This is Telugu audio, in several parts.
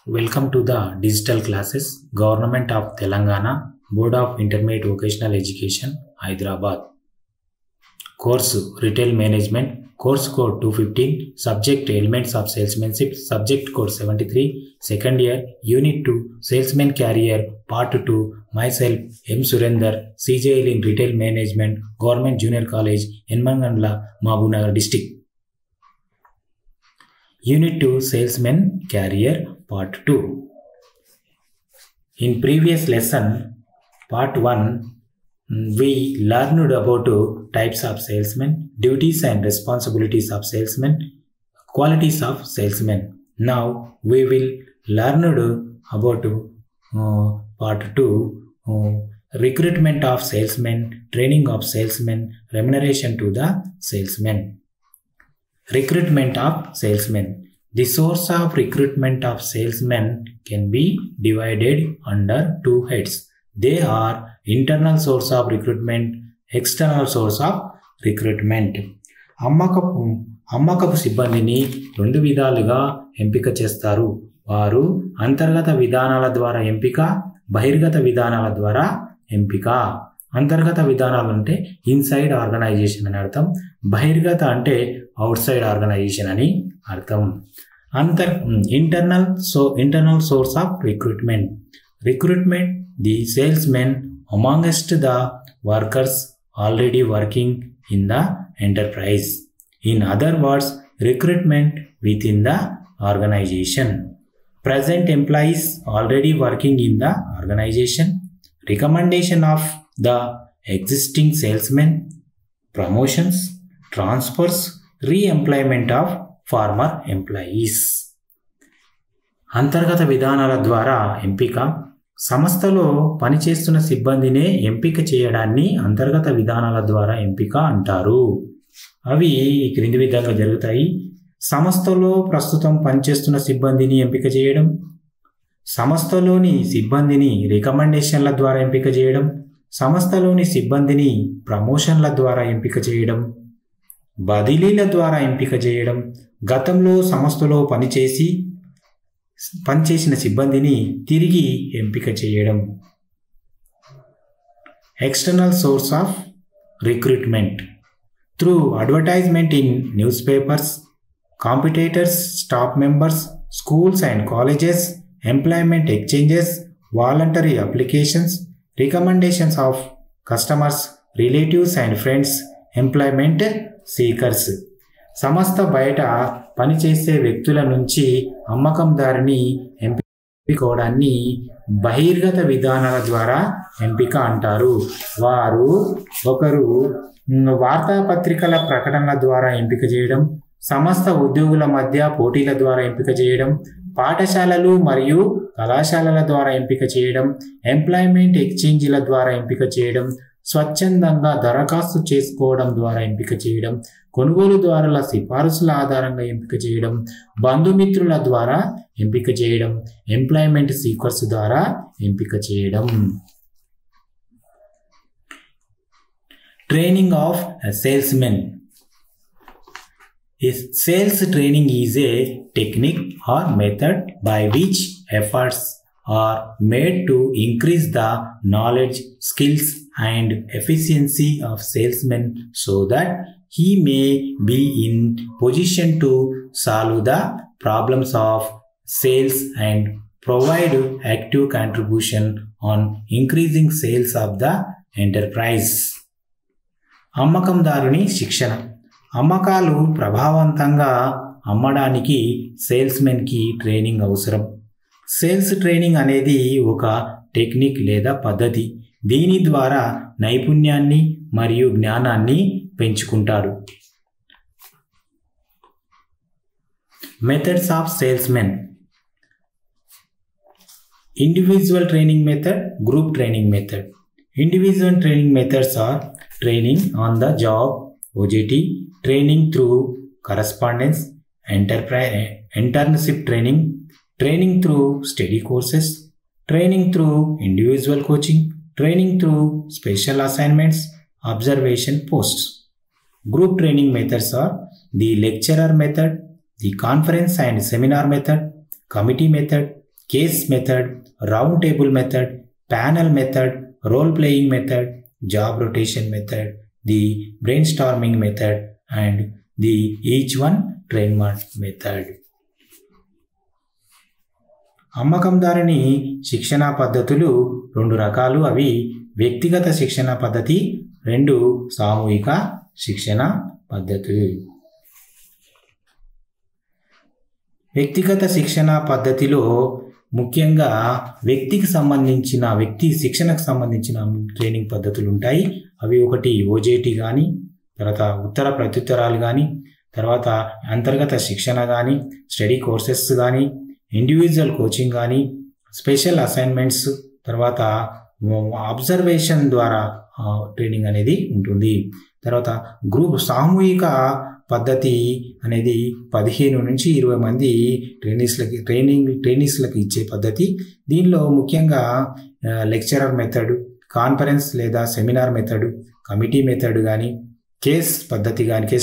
Welcome to the digital classes, Government of Telangana, Board of Intermediate Vocational Education, Hyderabad. Course Retail Management, Course Code 215, Subject Elements of Salesmanship, Subject Code 73, Second Year, Unit 2, Salesman Career, Part 2, Myself, M. Surender, CJL in Retail Management, Government Junior College, Enmangandla, Mahbubnagar District. Unit 2, Salesman Career, Part 2. In previous lesson, Part 1, we learned about types of salesmen, duties and responsibilities of salesmen, qualities of salesmen. Now we will learn about Part 2, recruitment of salesmen, training of salesmen, remuneration to the salesmen. Recruitment of salesmen. The source of recruitment of salesmen can be divided under two heads. They are internal source of recruitment, external source of recruitment. అమ్మకపు సిబ్బందిని రెండు విధాలుగా ఎంపిక చేస్తారు. వారు అంతర్గత విధానాల ద్వారా ఎంపిక, బహిర్గత విధానాల ద్వారా ఎంపిక. అంతర్గత విధానాలు అంటే ఇన్సైడ్ ఆర్గనైజేషన్ అని అర్థం, బహిర్గత అంటే అవుట్ సైడ్ ఆర్గనైజేషన్ అని అర్థం. Internal source of recruitment. Recruitment the salesmen amongst the workers already working in the enterprise. In other words, recruitment within the organization. Present employees already working in the organization. Recommendation of the existing salesmen. Promotions, transfers, re-employment of former employees. అంతర్గత విధానాల ద్వారా ఎంపిక. సంస్థలో పనిచేస్తున్న సిబ్బందినే ఎంపిక చేయడాన్ని అంతర్గత విధానాల ద్వారా ఎంపిక అంటారు. అవి ఈ క్రింది విధంగా జరుగుతాయి. సంస్థలో ప్రస్తుతం పనిచేస్తున్న సిబ్బందిని ఎంపిక చేయడం, సంస్థలోని సిబ్బందిని రికమెండేషన్ల ద్వారా ఎంపిక చేయడం, సంస్థలోని సిబ్బందిని ప్రమోషన్ల ద్వారా ఎంపిక చేయడం, బదిలీల ద్వారా ఎంపిక చేయడం, గతంలో సంస్థలో పనిచేసిన సిబ్బందిని తిరిగి ఎంపిక చేయడం. External source of recruitment. Through advertisement in news papers, competitors, staff members, schools and colleges, employment exchanges, voluntary applications, recommendations of customers, relatives and friends, employment seekers. సంస్థ బయట పనిచేసే వ్యక్తుల నుంచి అమ్మకందారుని ఎంపికోవడాన్ని బహిర్గత విధానాల ద్వారా ఎంపిక అంటారు. ఒకరు వార్తాపత్రికల ప్రకటనల ద్వారా ఎంపిక చేయడం, సంస్థ ఉద్యోగుల మధ్య పోటీల ద్వారా ఎంపిక చేయడం, పాఠశాలలు మరియు కళాశాలల ద్వారా ఎంపిక చేయడం, ఎంప్లాయ్మెంట్ ఎక్స్చేంజీల ద్వారా ఎంపిక చేయడం, స్వచ్ఛందంగా దరఖాస్తు చేసుకోవడం ద్వారా ఎంపిక చేయడం, కొనుగోలుదారుల సిఫారసుల ఆధారంగా ఎంపిక చేయడం, బంధుమిత్రుల ద్వారా ఎంపిక చేయడం, ఎంప్లాయ్మెంట్ సీకర్స్ ద్వారా ఎంపిక చేయడం. Training of salesmen. Sales training is a technique or method by which efforts are made to increase the knowledge, skills and efficiency of salesman so that he may be in position to solve the problems of sales and provide active contribution on increasing sales of the enterprise. అమ్మకందారుని శిక్షణ. అమ్మకాలు ప్రభావవంతంగా అమ్మడానికి సేల్స్మెన్కి ట్రైనింగ్ అవసరం. సేల్స్ ట్రైనింగ్ అనేది ఒక టెక్నిక్ లేదా పద్ధతి. దీని ద్వారా నైపుణ్యాన్ని మరియు జ్ఞానాన్ని పెంచుకుంటాడు. Methods of salesmen. Individual training method, group training method. Individual training methods are training on the job, OJT, training through correspondence, internship training, training through study courses, training through individual coaching, training through special assignments, observation posts. Group training methods are the lecturer method, the conference and seminar method, committee method, case method, round table method, panel method, role playing method, job rotation method, the brainstorming method, and the each one train one method. అమ్మకందారుని శిక్షణా పద్ధతులు 2 రకాలు. అవి వ్యక్తిగత శిక్షణా పద్ధతి, 2 సామూహిక శిక్షణ పద్ధతి. వ్యక్తిగత శిక్షణా పద్ధతిలో ముఖ్యంగా వ్యక్తికి సంబంధించిన శిక్షణకు సంబంధించిన ట్రైనింగ్ పద్ధతులు ఉంటాయి. అవి ఒకటి ఓజేటీ కానీ, తర్వాత ఉత్తర ప్రత్యుత్తరాలు కానీ, తర్వాత అంతర్గత శిక్షణ కానీ, స్టడీ కోర్సెస్ కానీ, ఇండివిజువల్ కోచింగ్ కానీ, స్పెషల్ అసైన్మెంట్స్, తర్వాత అబ్జర్వేషన్ ద్వారా ట్రైనింగ్ అనేది ఉంటుంది. తర్వాత గ్రూప్ సామూహిక పద్ధతి అనేది 15 నుంచి 20 మంది ట్రైనీస్లకి ఇచ్చే పద్ధతి. దీనిలో ముఖ్యంగా లెక్చరర్ మెథడ్, కాన్ఫరెన్స్ లేదా సెమినార్ మెథడ్, కమిటీ మెథడ్ కానీ, కేస్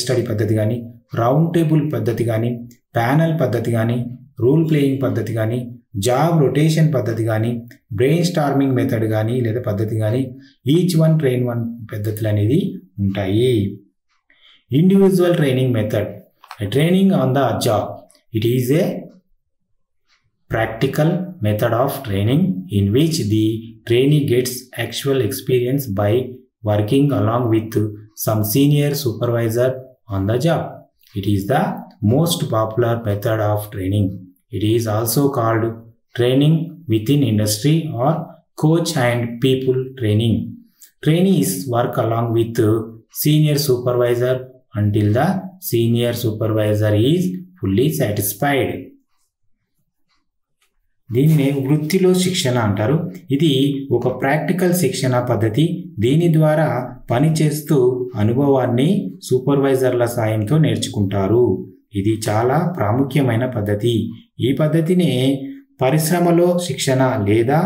స్టడీ పద్ధతి కానీ, రౌండ్ టేబుల్ పద్ధతి కానీ, ప్యానల్ పద్ధతి కానీ, రూల్ ప్లేయింగ్ పద్ధతి కానీ, జాబ్ రొటేషన్ పద్ధతి కానీ, బ్రెయిన్ స్టార్మింగ్ మెథడ్ కానీ లేదా పద్ధతి కానీ, ఈచ్ వన్ ట్రైన్ వన్ పద్ధతులు అనేది ఉంటాయి. Individual training method, training on the job. It is a practical method of training in which the trainee gets actual experience by working along with some senior supervisor on the job. It is the most popular method of training. It is also called training within industry or coach and people training. Trainees work along with senior supervisor until the senior supervisor is fully satisfied. దీనినే వృత్తిలో శిక్షణ అంటారు. ఇది ఒక ప్రాక్టికల్ శిక్షణ పద్ధతి. దీని ద్వారా పనిచేస్తూ అనుభవాన్ని సూపర్వైజర్ల సాయంతో నేర్చుకుంటారు. ఇది చాలా ప్రాముఖ్యమైన పద్ధతి. ఈ పద్ధతిని పరిశ్రమలో శిక్షణ లేదా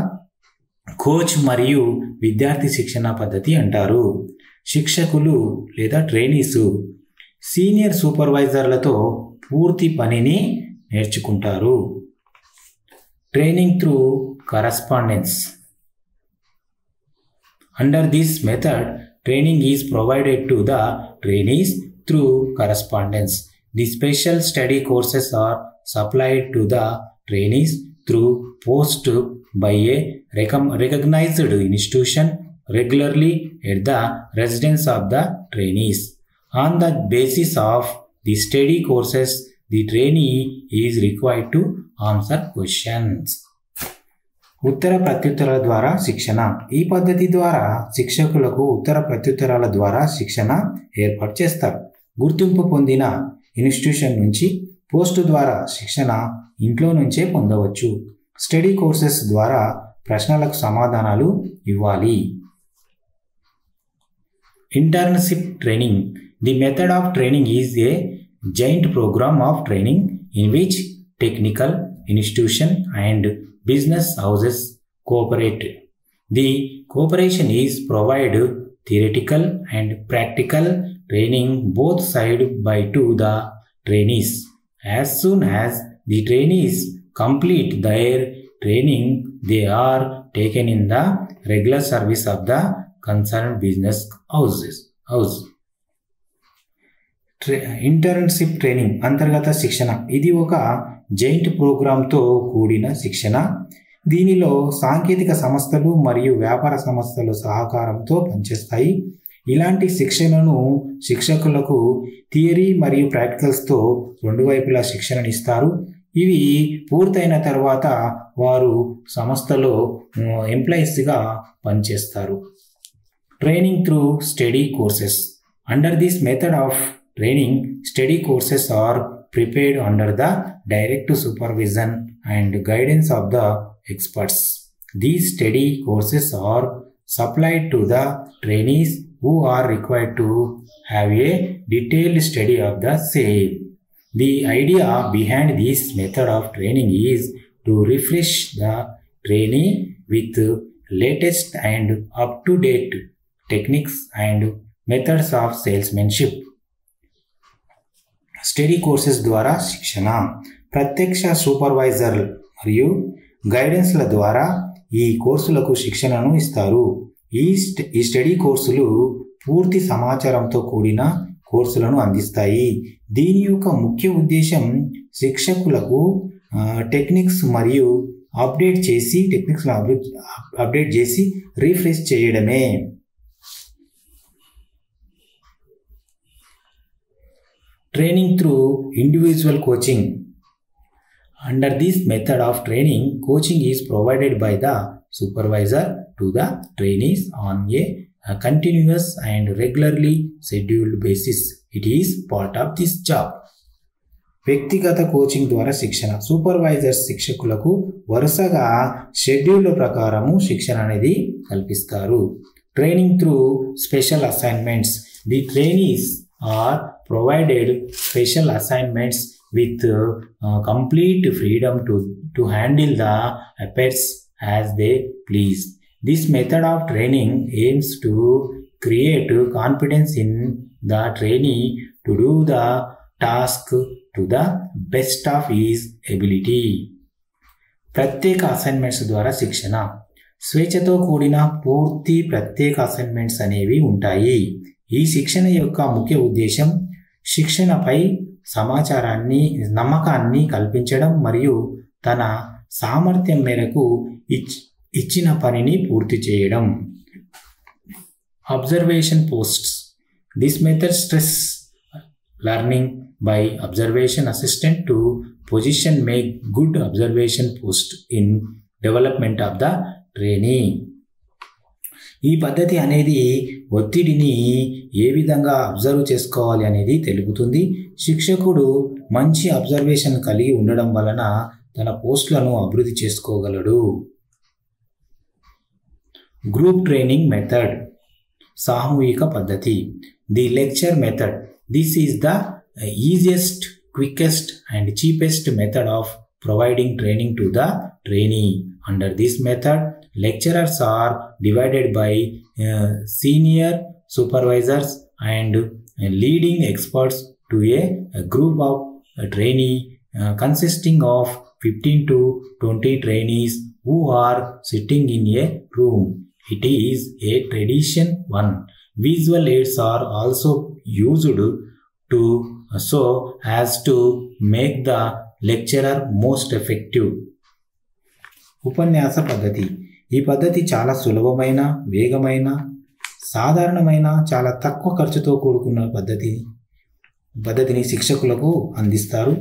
కోచ్ మరియు విద్యార్థి శిక్షణ పద్ధతి అంటారు. శిక్షకులు లేదా ట్రైనీసు సీనియర్ సూపర్వైజర్లతో పూర్తి పనిని నేర్చుకుంటారు. Training through correspondence. Under this method, training is provided to the trainees through correspondence. The special study courses are supplied to the trainees through post by a recognized institution regularly at the residence of the trainees. On the basis of the study courses, the trainee is required to answer questions. ఉత్తర ప్రత్యుత్తరాల ద్వారా శిక్షణ. ఈ పద్ధతి ద్వారా శిక్షకులకు ఉత్తర ప్రత్యుత్తరాల ద్వారా శిక్షణ ఏర్పాటు చేస్తారు. గుర్తింపు పొందిన ఇన్స్టిట్యూషన్ నుంచి పోస్టు ద్వారా శిక్షణ ఇంట్లో నుంచే పొందవచ్చు. స్టడీ కోర్సెస్ ద్వారా ప్రశ్నలకు సమాధానాలు ఇవ్వాలి. Internship training. The method of training is a joint program of training in which technical institution and business houses cooperate. The cooperation is provide theoretical and practical training both side by to the trainees. As soon as the trainees complete their training, they are taken in the regular service of the concerned business house. Internship training అంతర్గత శిక్షణ. ఇది ఒక జాయింట్ ప్రోగ్రాంతో కూడిన శిక్షణ. దీనిలో సాంకేతిక సంస్థలు మరియు వ్యాపార సంస్థలు సహకారంతో పనిచేస్తాయి. ఇలాంటి శిక్షణను శిక్షకులకు థియరీ మరియు ప్రాక్టికల్స్తో 2 వైపులా శిక్షణనిస్తారు. ఇవి పూర్తయిన తర్వాత వారు సంస్థలో ఎంప్లాయీస్గా పనిచేస్తారు. Training through study courses. Under this method of training, study courses are prepared under the direct supervision and guidance of the experts. These study courses are supplied to the trainees who are required to have a detailed study of the same. The idea behind this method of training is to refresh the trainee with latest and up-to-date techniques and methods of salesmanship. Study courses ద్వారా శిక్షణ. ప్రత్యక్ష సూపర్వైజర్ మరియు గైడెన్స్ల ద్వారా ఈ కోర్సులకు శిక్షణను ఇస్తారు. ఈ స్టడీ కోర్సులు పూర్తి సమాచారంతో కూడిన కోర్సులను అందిస్తాయి. దీని యొక్క ముఖ్య ఉద్దేశం శిక్షకులకు టెక్నిక్స్ మరియు అప్డేట్ చేసి రీఫ్రెష్ చేయడమే. Training through individual coaching. Under this method of training, coaching is provided by the supervisor to the trainees on a continuous and regularly scheduled basis. It is part of this job. వ్యక్తిగత కోచింగ్ ద్వారా శిక్షణ. సూపర్వైజర్స్ శిక్షకులకు వరుసగా షెడ్యూల్ ప్రకారము శిక్షణ అనేది కల్పిస్తారు. Training through special assignments. The trainees are provided special assignments with complete freedom to handle the affairs as they please. This method of training aims to create confidence in the trainee to do the task to the best of his ability. ప్రత్యేక అసైన్మెంట్స్ ద్వారా శిక్షణ. స్వేచ్ఛతో కూడిన పూర్తి ప్రత్యేక అసైన్మెంట్స్ అనేవి ఉంటాయి. ఈ శిక్షణ యొక్క ముఖ్య ఉద్దేశం శిక్షణపై నమ్మకాన్ని కల్పించడం మరియు తన సామర్థ్యం మేరకు ఇచ్చిన పనిని పూర్తి చేయడం. Observation posts. This method stress learning by observation assistant to position make good observation post in development of the trainee. ఈ పద్ధతి అనేది ఒత్తిడిని ఏ విధంగా అబ్జర్వ్ చేసుకోవాలి అనేది తెలుపుతుంది. శిక్షకుడు మంచి అబ్జర్వేషన్ కలిగి ఉండడం వలన తన పోస్టులను అభివృద్ధి చేసుకోగలడు. Group training method. సామూహిక పద్ధతి. The lecture method. This is the easiest, quickest and cheapest method of providing training to the trainee. Under this method, lecturers are divided by senior supervisors and leading experts to a group of trainee consisting of 15 to 20 trainees who are sitting in a room. It is a tradition one. Visual aids are also used to so as to make the lecturer most effective. ఉపన్యాస పద్ధతి. ఈ పద్ధతి చాలా సులభమైన, వేగమైన, సాధారణమైన, చాలా తక్కువ ఖర్చుతో కూడుకున్న పద్ధతిని శిక్షకులకు అందిస్తారు.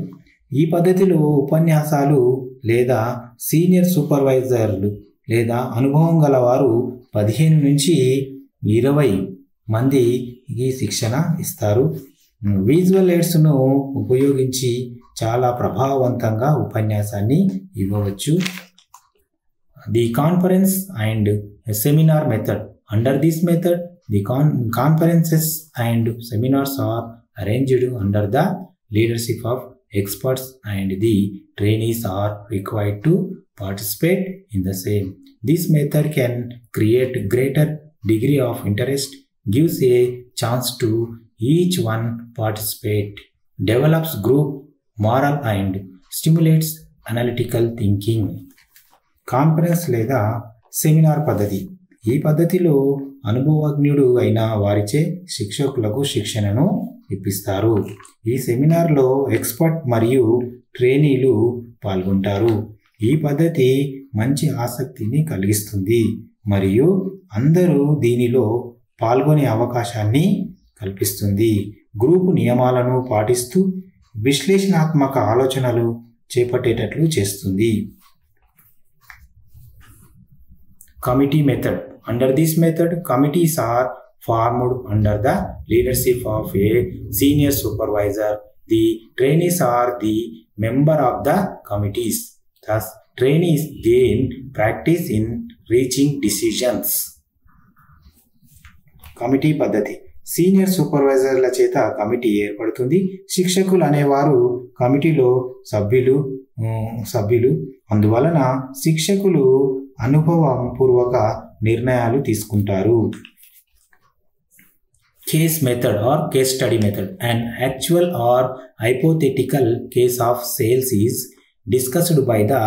ఈ పద్ధతిలో ఉపన్యాసాలు లేదా సీనియర్ సూపర్వైజర్లు లేదా అనుభవం గలవారు 15 నుంచి 20 మందికి శిక్షణ ఇస్తారు. విజువల్ ఎయిడ్స్ను ఉపయోగించి చాలా ప్రభావవంతంగా ఉపన్యాసాన్ని ఇవ్వవచ్చు. The conference and seminar method. Under this method the conferences and seminars are arranged under the leadership of experts and the trainees are required to participate in the same. This method can create greater degree of interest, gives a chance to each one participate, develops group morale and stimulates analytical thinking. Conference లేదా సెమినార్ పద్ధతి. ఈ పద్ధతిలో అనుభవజ్ఞుడు అయిన వారిచే శిక్షకులకు శిక్షణను ఇప్పిస్తారు. ఈ సెమినార్లో ఎక్స్పర్ట్ మరియు ట్రైనీలు పాల్గొంటారు. ఈ పద్ధతి మంచి ఆసక్తిని కలిగిస్తుంది మరియు అందరూ దీనిలో పాల్గొనే అవకాశాన్ని కల్పిస్తుంది. గ్రూపు నియమాలను పాటిస్తూ విశ్లేషణాత్మక ఆలోచనలు చేపట్టేటట్లు చేస్తుంది. Committee method. Under this method committees are formed under the leadership of a senior supervisor. The trainees are the member of the committees. Thus, trainees gain practice in reaching decisions. Committee పద్ధతి. సీనియర్ సూపర్వైజర్ల చేత కమిటీ ఏర్పడుతుంది. శిక్షకులు అనేవారు కమిటీలో సభ్యులు. అందువలన శిక్షకులు అనుభవపూర్వక నిర్ణయాలు తీసుకుంటారు. case method or case study method. An actual or hypothetical case of sales is discussed by the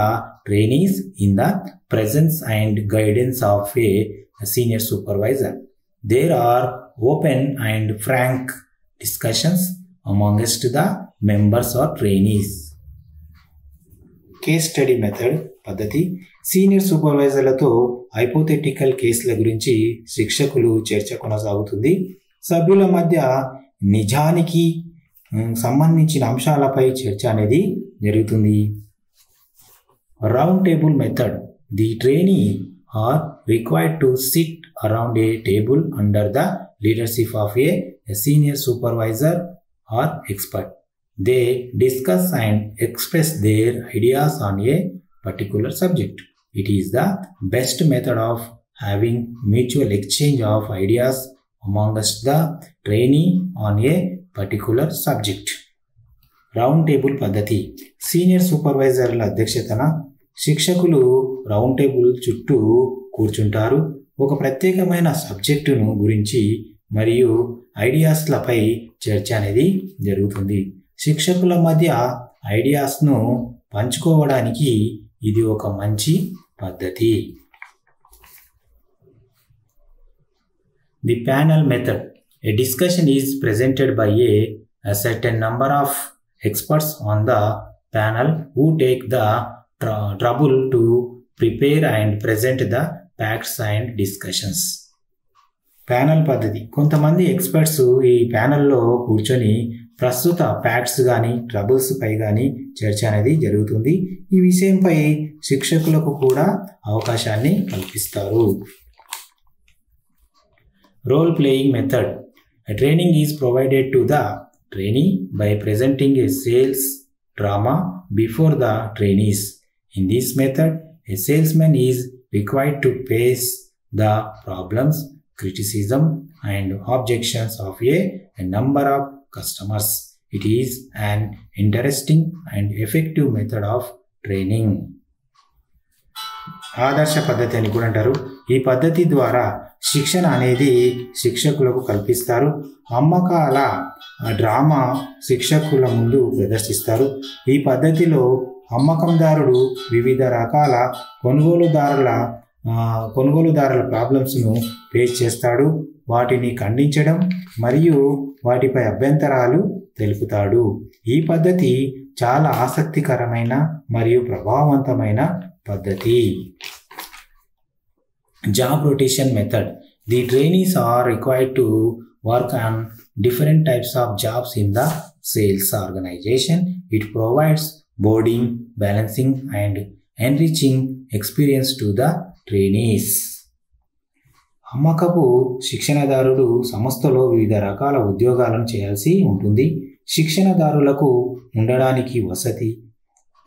trainees in the presence and guidance of a senior supervisor. There are open and frank discussions amongst the members or trainees. Case study method పద్ధతి సీనియర్ సూపర్వైజర్లతో హైపోథెటికల్ కేసుల గురించి శిక్షకులు చర్చ కొనసాగుతుంది. సభ్యుల మధ్య నిజానికి సంబంధించిన అంశాలపై చర్చ అనేది జరుగుతుంది. Round table method the trainee are required to sit around a table under the leadership of a senior supervisor or expert. They discuss and express their ideas on a particular subject. It is the best method of having mutual exchange of ideas amongst the trainee on a particular subject. Round table పద్ధతి సీనియర్ సూపర్వైజర్ల అధ్యక్షతన శిక్షకులు రౌండ్ టేబుల్ చుట్టూ కూర్చుంటారు. ఒక ప్రత్యేకమైన సబ్జెక్టును గురించి మరియు ఐడియాస్లపై చర్చ అనేది జరుగుతుంది. శిక్షకుల మధ్య ఐడియాస్ను పంచుకోవడానికి ఇది ఒక మంచి పద్ధతి. The panel method A discussion is presented by a certain number of experts on the panel who take the trouble to prepare and present the facts and discussions. Panel పద్ధతి కొంతమంది ఎక్స్పర్ట్స్ ఈ ప్యానల్లో కూర్చొని ప్రస్తుత ఫ్యాక్ట్స్ కానీ ట్రబుల్స్ పై కానీ చర్చ అనేది జరుగుతుంది. ఈ విషయంపై శిక్షకులకు కూడా అవకాశాన్ని కల్పిస్తారు. Role playing method training is provided to the trainee by presenting a sales drama before the trainees. In this method a salesmen is required to face the problems, criticism and objections of a number of customers. It is an interesting and effective method of training. ఆదర్శ పద్ధతి అని కూడా అంటారు. ఈ పద్ధతి ద్వారా శిక్షణ అనేది శిక్షకులకు కల్పిస్తారు. అమ్మకాల డ్రామా శిక్షకుల ముందు ప్రదర్శిస్తారు. ఈ పద్ధతిలో అమ్మకందారుడు వివిధ రకాల కొనుగోలుదారుల ప్రాబ్లమ్స్ను ఫేస్ చేస్తాడు, వాటిని ఖండించడం మరియు వాటిపై అభ్యంతరాలు తెలుపుతాడు. ఈ పద్ధతి చాలా ఆసక్తికరమైన మరియు ప్రభావవంతమైన పద్ధతి. Job rotation method the trainees are required to work on different types of jobs in the sales organization. It provides boarding, balancing and enriching experience to the trainees. అమ్మకపు శిక్షణదారుడు సంస్థలో వివిధ రకాల ఉద్యోగాలను చేయాల్సి ఉంటుంది. శిక్షణదారులకు ఉండడానికి వసతి,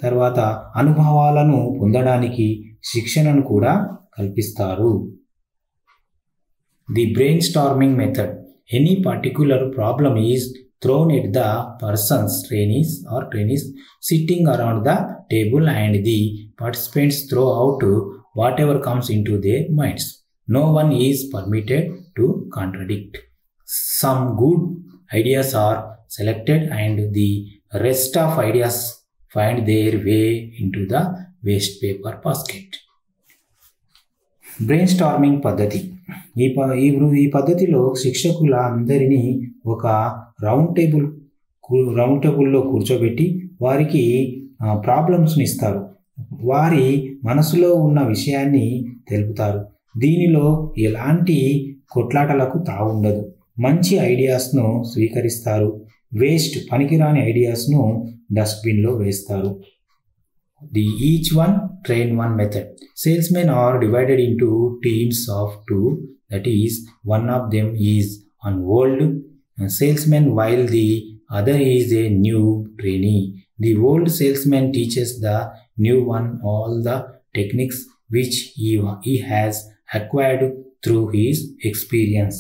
తర్వాత అనుభవాలను పొందడానికి శిక్షణను కూడా కల్పిస్తారు. The brain storming method any particular problem is thrown at the persons trainees sitting around the table and the participants throw out whatever comes into their minds. No one is permitted to contradict. Some good ideas are selected and the rest of ideas find their way into the waste paper basket. Brain storming పద్ధతి ఈ పద్ధతిలో శిక్షకుల అందరినీ ఒక రౌండ్ టేబుల్లో కూర్చోబెట్టి వారికి ప్రాబ్లమ్స్ని ఇస్తారు. వారి మనసులో ఉన్న విషయాన్ని తెలుపుతారు. దీనిలో ఎలాంటి కొట్లాటలకు తావుండదు. మంచి ఐడియాస్ను స్వీకరిస్తారు. పనికిరాని ఐడియాస్ను డస్ట్బిన్లో వేస్తారు. The each one train one method. Salesmen are divided into teams of two. That is, one of them is an old salesman while the other is a new trainee. The old salesman teaches the new one all the techniques which he has acquired through his experience.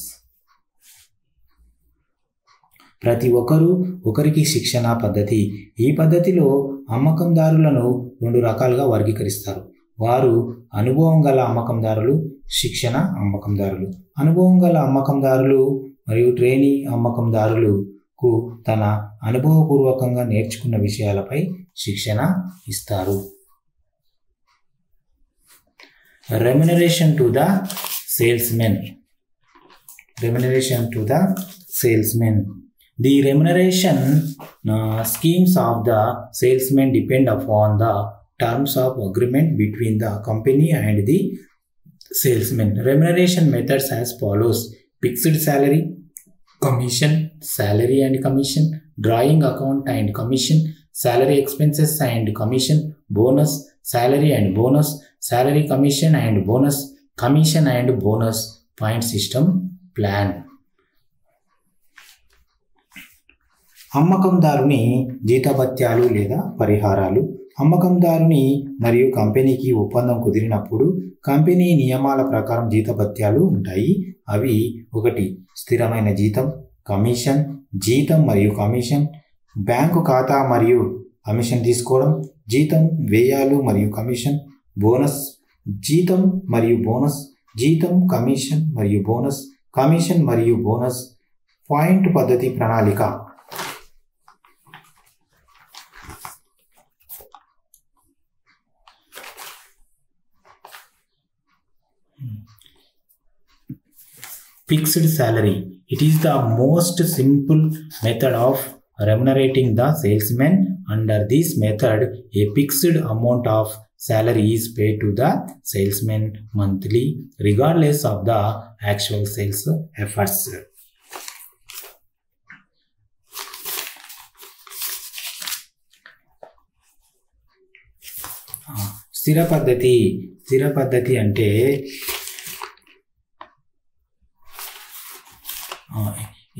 ప్రతి ఒక్కరూ ఒకరికి శిక్షణ పద్ధతి. ఈ పద్ధతిలో అమ్మకందారులను 2 రకాలుగా వర్గీకరిస్తారు. వారు అనుభవం గల అమ్మకందారులు, శిక్షణ అమ్మకందారులు. అనుభవం గల అమ్మకందారులు మరియు ట్రైనీ అమ్మకందారులకు తన అనుభవపూర్వకంగా నేర్చుకున్న విషయాలపై శిక్షణ ఇస్తారు. Remuneration to the salesmen. Remuneration to the salesman. The remuneration schemes of the salesman depend upon the terms of agreement between the company and the salesman. Remuneration methods as follows: fixed salary, commission, salary and commission, drawing account and commission, salary expenses and commission, bonus, salary and bonus, salary commission and bonus, commission and bonus, point system, plan. అమ్మకందారుని జీతభత్యాలు లేదా పరిహారాలు. అమ్మకందారుని మరియు కంపెనీకి ఒప్పందం కుదిరినప్పుడు కంపెనీ నియమాల ప్రకారం జీతభత్యాలు ఉంటాయి. అవి 1 స్థిరమైన జీతం, కమిషన్, జీతం మరియు కమిషన్, బ్యాంకు ఖాతా మరియు కమిషన్ తీసుకోవడం, జీతం, వ్యయాలు మరియు కమిషన్, బోనస్, జీతం మరియు బోనస్, జీతం, కమిషన్ మరియు బోనస్, కమిషన్ మరియు బోనస్, పాయింట్ పద్ధతి ప్రణాళిక. Fixed salary. It is the most simple method of remunerating the salesman. Under this method, a fixed amount of salary is paid to the salesman monthly, regardless of the actual sales efforts. స్థిర పద్ధతి. స్థిర పద్ధతి అంటే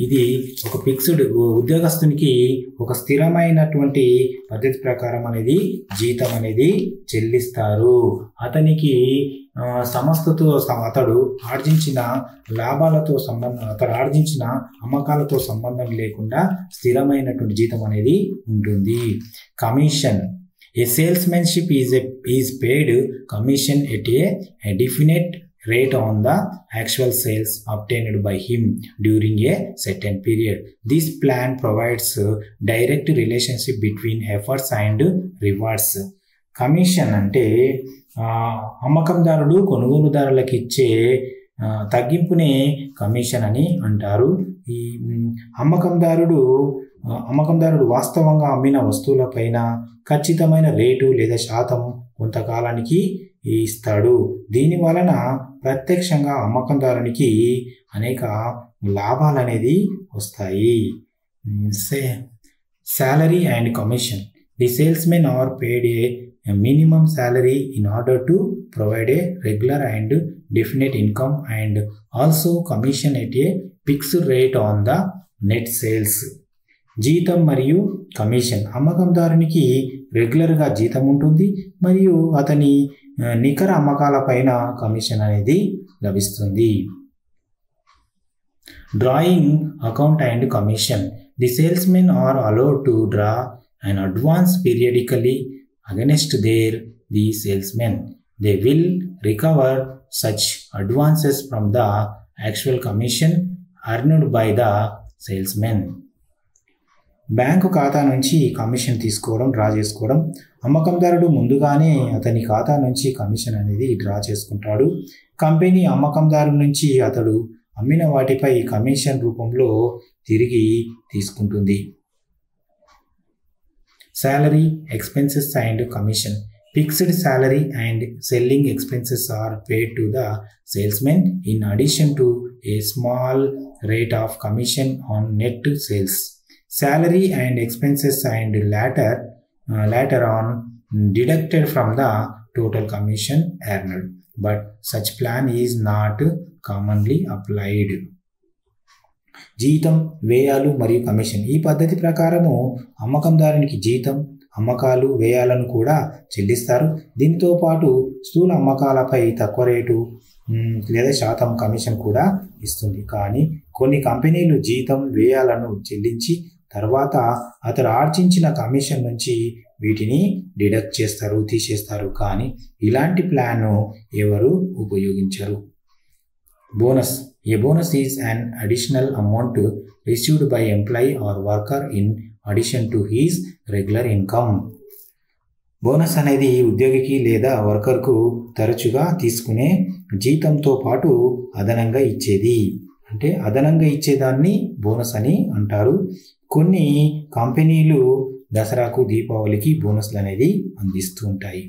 ఇది ఒక ఫిక్స్డ్ ఉద్యోగస్తునికి ఒక స్థిరమైనటువంటి పద్ధతి ప్రకారం అనేది జీతం అనేది చెల్లిస్తారు. అతనికి సంస్థతో అతడు ఆర్జించిన లాభాలతో అతడు ఆర్జించిన అమ్మకాలతో సంబంధం లేకుండా స్థిరమైనటువంటి జీతం అనేది ఉంటుంది. Commission. A salesmanship is paid commission at a definite rate on the actual sales obtained by him during a certain period. This plan provides direct relationship between efforts and rewards. Commission అంటే అమ్మకందారుడు కొనుగోలుదారులకు ఇచ్చే తగ్గింపునే కమిషన్ అని అంటారు. ఈ అమ్మకందారుడు వాస్తవంగా అమ్మిన వస్తువులపైన ఖచ్చితమైన రేటు లేదా శాతం కొంతకాలానికి ఇస్తాడు. దీని వలన ప్రత్యక్షంగా అమ్మకందారునికి అనేక లాభాలు అనేది వస్తాయి. Salary and commission. The salesmen are paid a minimum salary in order to provide a regular and definite income and also commission at a fixed rate on the net sales. జీతం మరియు కమిషన్. అమ్మకందారునికి రెగ్యులర్గా జీతం ఉంటుంది మరియు అతని నికర అమ్మకాల పైన కమిషన్ అనేది లభిస్తుంది. Drawing account and commission. The salesmen are allowed to draw an advance periodically against the salesman. They will recover such advances from the actual commission earned by the salesman. Bank ఖాతా నుంచి కమిషన్ తీసుకోవడం, డ్రా చేసుకోవడం. అమ్మకందారుడు ముందుగానే అతని ఖాతా నుంచి కమిషన్ అనేది డ్రా చేసుకుంటాడు. కంపెనీ అమ్మకందారు నుంచి అతడు అమ్మిన వాటిపై కమిషన్ రూపంలో తిరిగి తీసుకుంటుంది. Salary, expenses and commission. Fixed salary and selling expenses are paid to the salesman in addition to a small rate of commission on net sales. Salary and expenses and later on deducted from the total commission earned, but such plan is not commonly applied. జీతం, వ్యయాలు మరియు కమిషన్. ఈ పద్ధతి ప్రకారము అమ్మకందారునికి జీతం, అమ్మకాలు, వ్యయాలను కూడా చెల్లిస్తారు. దీనితో పాటు స్థూల అమ్మకాలపై తక్కువ రేటు లేదా శాతం కమిషన్ కూడా ఇస్తుంది. కానీ కొన్ని కంపెనీలు జీతం, వ్యయాలను చెల్లించి తర్వాత అతడు ఆర్జించిన కమిషన్ నుంచి వీటిని డిడక్ట్ చేస్తారు, తీసేస్తారు. కానీ ఇలాంటి ప్లాన్ను ఎవరు ఉపయోగించరు. Bonus. A bonus is an additional amount received by employee or worker in addition to his regular income. Bonus అనేది ఉద్యోగికి లేదా వర్కర్కు తరచుగా తీసుకునే జీతంతో పాటు అదనంగా ఇచ్చేది. అంటే అదనంగా ఇచ్చేదాన్ని బోనస్ అని అంటారు. కొన్ని కంపెనీలు దసరాకు దీపావళికి బోనస్లు అనేది అందిస్తూ ఉంటాయి.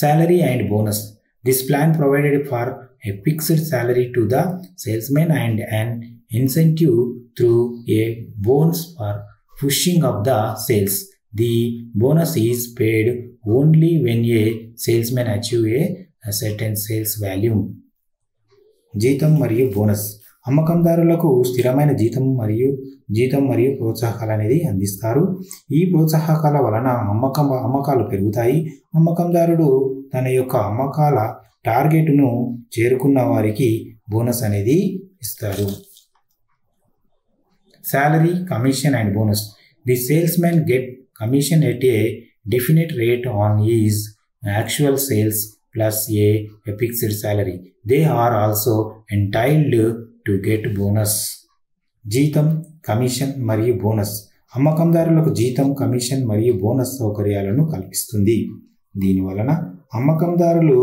Salary and bonus. This plan provided for a fixed salary to the salesman and an incentive through a bonus for pushing up the sales. The bonus is paid only when a salesman achieves a certain sales value. జీతం మరియు బోనస్. అమ్మకందారులకు స్థిరమైన జీతం మరియు ప్రోత్సాహకాలు అనేది అందిస్తారు. ఈ ప్రోత్సాహకాల వలన అమ్మకాలు పెరుగుతాయి. అమ్మకందారుడు తన యొక్క అమ్మకాల టార్గెట్ను చేరుకున్న వారికి బోనస్ అనేది ఇస్తారు. Salary, commission and bonus. The salesman get commission at a definite rate on his actual sales plus a fixed salary. They are also entitled to get bonus. జీతం, కమిషన్ మరియు బోనస్. అమ్మకందారులకు జీతం, కమిషన్ మరియు బోనస్ సౌకర్యాలను కల్పిస్తుంది. దీని వలన అమ్మకందారులు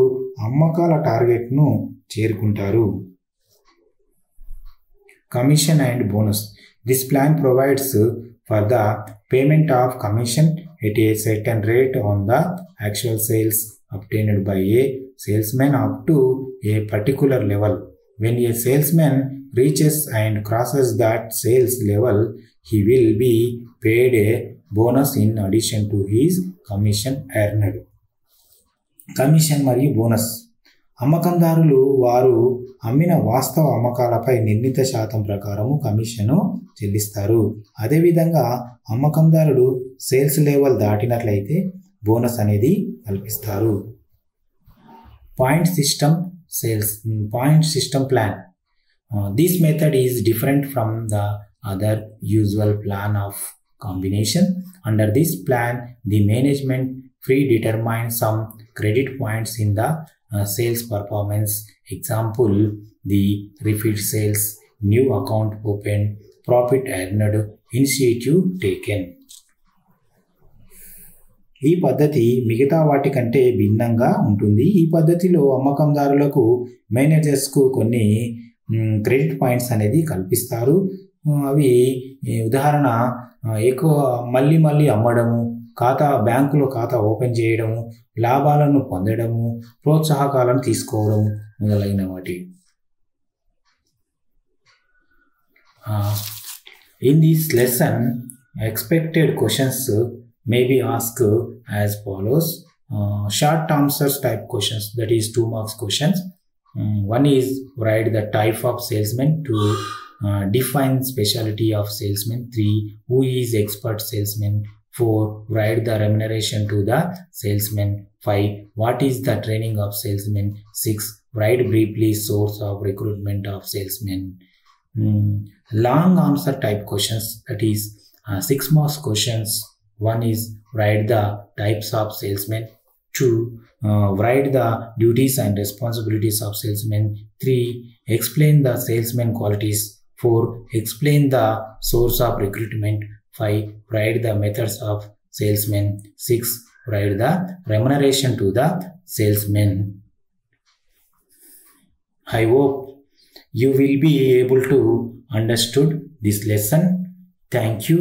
అమ్మకాల టార్గెట్ను చేరుకుంటారు. Commission and bonus. This plan provides for the payment of commission at a certain rate on the actual sales obtained by a salesman up to a particular level. When a salesman reaches and crosses that sales level, he will be paid a bonus in addition to his commission earned. Commission మరియు బోనస్. అమ్మకందారులు వారు అమ్మిన వాస్తవ అమ్మకాలపై నిర్ణీత శాతం ప్రకారము కమిషను చెల్లిస్తారు. అదేవిధంగా అమ్మకందారుడు సేల్స్ లెవెల్ దాటినట్లయితే బోనస్ అనేది కల్పిస్తారు. Point system plan. This method is different from the other usual plan of combination. Under this plan, the management predetermines some credit points in the sales performance. Example, the repeat sales, new account opened, profit earned, initiative taken. ఈ పద్ధతి మిగతా వాటి కంటే భిన్నంగా ఉంటుంది. ఈ పద్ధతిలో అమ్మకందారులకు మేనేజర్స్కు కొన్ని క్రెడిట్ పాయింట్స్ అనేది కల్పిస్తారు. అవి ఉదాహరణ ఎక్కువ మళ్ళీ అమ్మడము, బ్యాంకులో ఖాతా ఓపెన్ చేయడము, లాభాలను పొందడము, ప్రోత్సాహకాలను తీసుకోవడము మొదలైన వాటి. In this lesson, expected questions may be asked as follows. Short answers type questions, that is 2 marks questions. One is write the type of salesman. 2, define specialty of salesman. 3, who is expert salesman. 4, write the remuneration to the salesman. 5, what is the training of salesman. 6, write briefly source of recruitment of salesman. Long answer type questions, that is 6 marks questions. 1 is write the types of salesman. 2, write the duties and responsibilities of salesman. 3, explain the salesman qualities. 4, explain the source of recruitment. 5, write the methods of salesman. 6, write the remuneration to the salesman. I hope you will be able to understood this lesson. Thank you.